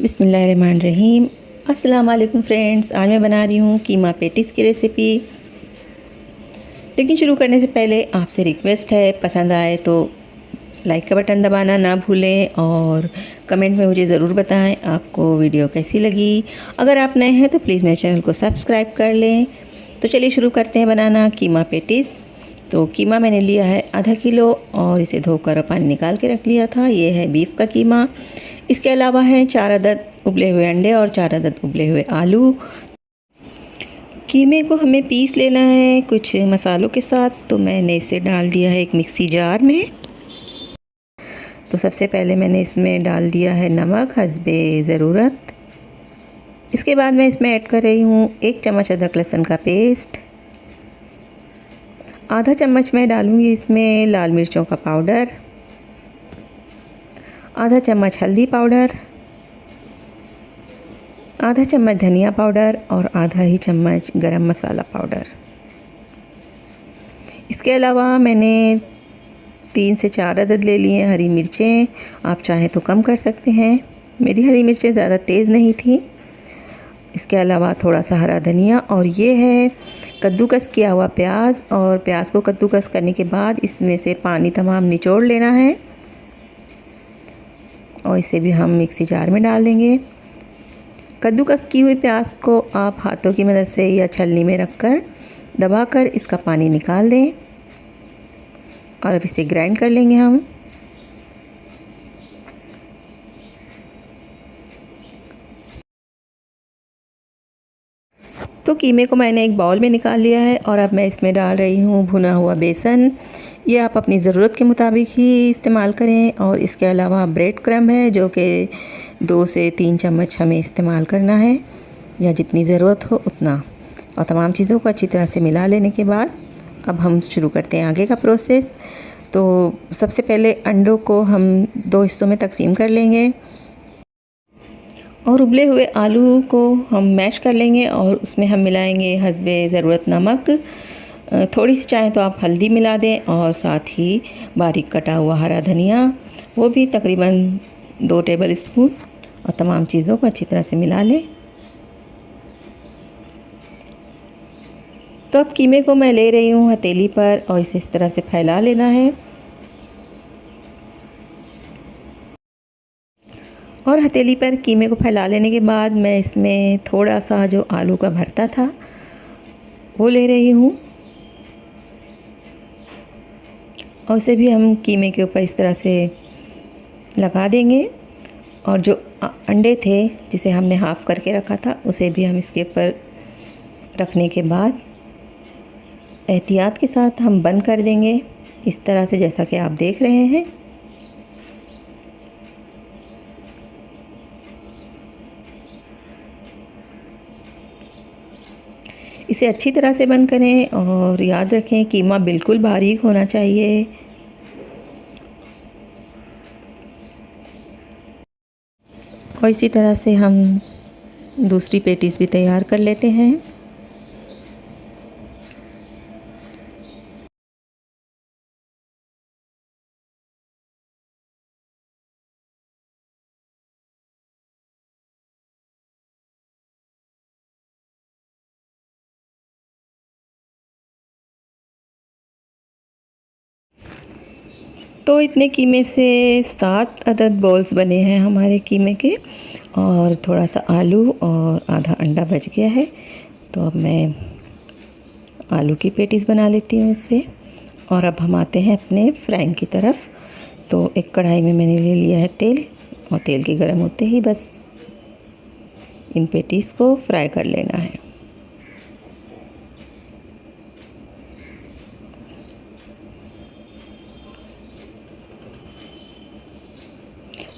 बिस्मिल्लाहिर्रहमानिर्रहीम। अस्सलाम वालेकुम फ्रेंड्स। आज मैं बना रही हूँ कीमा पेटिस की रेसिपी। लेकिन शुरू करने से पहले आपसे रिक्वेस्ट है, पसंद आए तो लाइक का बटन दबाना ना भूलें और कमेंट में मुझे ज़रूर बताएं आपको वीडियो कैसी लगी। अगर आप नए हैं तो प्लीज़ मेरे चैनल को सब्सक्राइब कर लें। तो चलिए शुरू करते हैं बनाना कीमा पेटिस। तो कीमा मैंने लिया है आधा किलो और इसे धोकर और पानी निकाल के रख लिया था। ये है बीफ का कीमा। इसके अलावा है 4 अदद उबले हुए अंडे और 4 अदद उबले हुए आलू। कीमे को हमें पीस लेना है कुछ मसालों के साथ। तो मैंने इसे डाल दिया है एक मिक्सी जार में। तो सबसे पहले मैंने इसमें डाल दिया है नमक हस्बे ज़रूरत। इसके बाद मैं इसमें ऐड कर रही हूँ 1 चम्मच अदरक लहसुन का पेस्ट। आधा चम्मच मैं डालूँगी इसमें लाल मिर्चों का पाउडर, आधा चम्मच हल्दी पाउडर, आधा चम्मच धनिया पाउडर और आधा ही चम्मच गरम मसाला पाउडर। इसके अलावा मैंने 3 से 4 अदद ले लिए हरी मिर्चें। आप चाहें तो कम कर सकते हैं। मेरी हरी मिर्चें ज़्यादा तेज़ नहीं थी। इसके अलावा थोड़ा सा हरा धनिया और ये है कद्दूकस किया हुआ प्याज। और प्याज को कद्दूकस करने के बाद इसमें से पानी तमाम निचोड़ लेना है और इसे भी हम मिक्सी जार में डाल देंगे। कद्दूकस की हुई प्याज को आप हाथों की मदद से या छलनी में रखकर दबाकर इसका पानी निकाल दें और अब इसे ग्राइंड कर लेंगे हम। तो कीमे को मैंने एक बाउल में निकाल लिया है और अब मैं इसमें डाल रही हूँ भुना हुआ बेसन। ये आप अपनी ज़रूरत के मुताबिक ही इस्तेमाल करें। और इसके अलावा ब्रेड क्रम्ब है जो कि 2 से 3 चम्मच हमें इस्तेमाल करना है या जितनी ज़रूरत हो उतना। और तमाम चीज़ों को अच्छी तरह से मिला लेने के बाद अब हम शुरू करते हैं आगे का प्रोसेस। तो सबसे पहले अंडों को हम 2 हिस्सों में तकसीम कर लेंगे और उबले हुए आलू को हम मैश कर लेंगे और उसमें हम मिलाएंगे हस्बे ज़रूरत नमक। थोड़ी सी चाहें तो आप हल्दी मिला दें और साथ ही बारीक कटा हुआ हरा धनिया, वो भी तकरीबन 2 टेबल स्पून। और तमाम चीज़ों को अच्छी तरह से मिला लें। तो अब कीमे को मैं ले रही हूँ हथेली पर और इसे इस तरह से फैला लेना है। और हथेली पर कीमे को फैला लेने के बाद मैं इसमें थोड़ा सा जो आलू का भरता था वो ले रही हूँ और उसे भी हम कीमे के ऊपर इस तरह से लगा देंगे। और जो अंडे थे जिसे हमने हाफ़ करके रखा था उसे भी हम इसके ऊपर रखने के बाद एहतियात के साथ हम बंद कर देंगे इस तरह से, जैसा कि आप देख रहे हैं। इसे अच्छी तरह से बंद करें और याद रखें कीमा बिल्कुल बारीक होना चाहिए। और इसी तरह से हम दूसरी पेटीज भी तैयार कर लेते हैं। तो इतने कीमे से 7 अदद बॉल्स बने हैं हमारे कीमे के और थोड़ा सा आलू और आधा अंडा बच गया है। तो अब मैं आलू की पेटीज़ बना लेती हूँ इससे। और अब हम आते हैं अपने फ्राइंग की तरफ। तो एक कढ़ाई में मैंने ले लिया है तेल और तेल के गर्म होते ही बस इन पेटीज़ को फ्राई कर लेना है।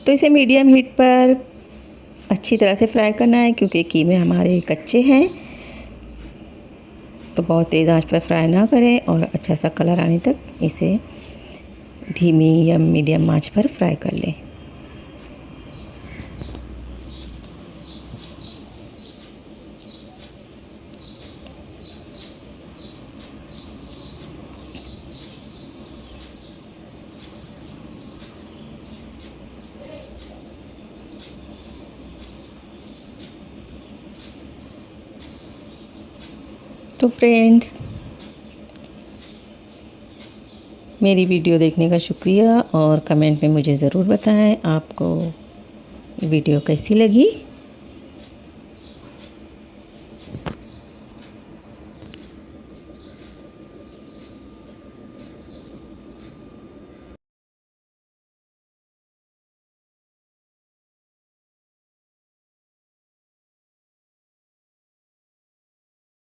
तो इसे मीडियम हीट पर अच्छी तरह से फ्राई करना है क्योंकि कीमे हमारे कच्चे हैं। तो बहुत तेज़ आंच पर फ्राई ना करें और अच्छा सा कलर आने तक इसे धीमी या मीडियम आंच पर फ्राई कर लें। तो फ्रेंड्स, मेरी वीडियो देखने का शुक्रिया और कमेंट में मुझे ज़रूर बताएं आपको वीडियो कैसी लगी।